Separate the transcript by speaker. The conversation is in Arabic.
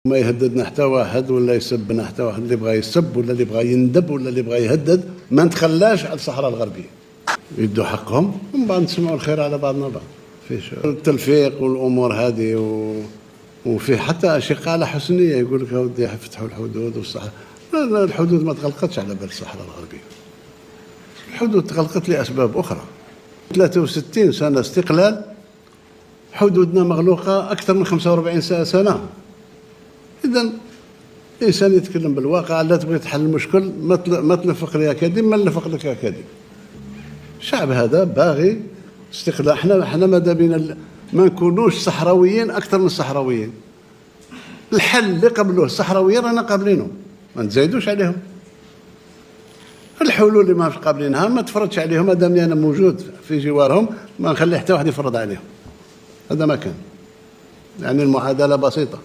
Speaker 1: ما يهددنا حتى واحد ولا يسبنا حتى واحد، اللي بغى يسب ولا اللي بغى يندب ولا اللي بغى يهدد ما نتخلاش على الصحراء الغربية، يدوا حقهم ومن بعد نسمعوا الخير على بعضنا بعض. فيش التلفيق والأمور هذه وفي حتى أشقاء على حسنية يقول لك ودي فتحوا الحدود والصحراء. لا، الحدود ما تغلقتش على بال الصحراء الغربية، الحدود تغلقت لأسباب أخرى. 63 سنة استقلال، حدودنا مغلوقة أكثر من 45 سنة. إذن الإنسان يتكلم بالواقع، لا تبغي تحل المشكل ما تنفق لي أكاديم، ما ننفق لك أكاديم. الشعب هذا باغي استقلال. احنا ماذا بينا ما نكونوش صحراويين أكثر من الصحراويين. الحل اللي قبلوه الصحراويين رانا قابلينه، ما نزايدوش عليهم. الحلول اللي ما قابلينها ما تفرضش عليهم، مادام أنا موجود في جوارهم ما نخلي حتى واحد يفرض عليهم. هذا ما كان، يعني المعادلة بسيطة.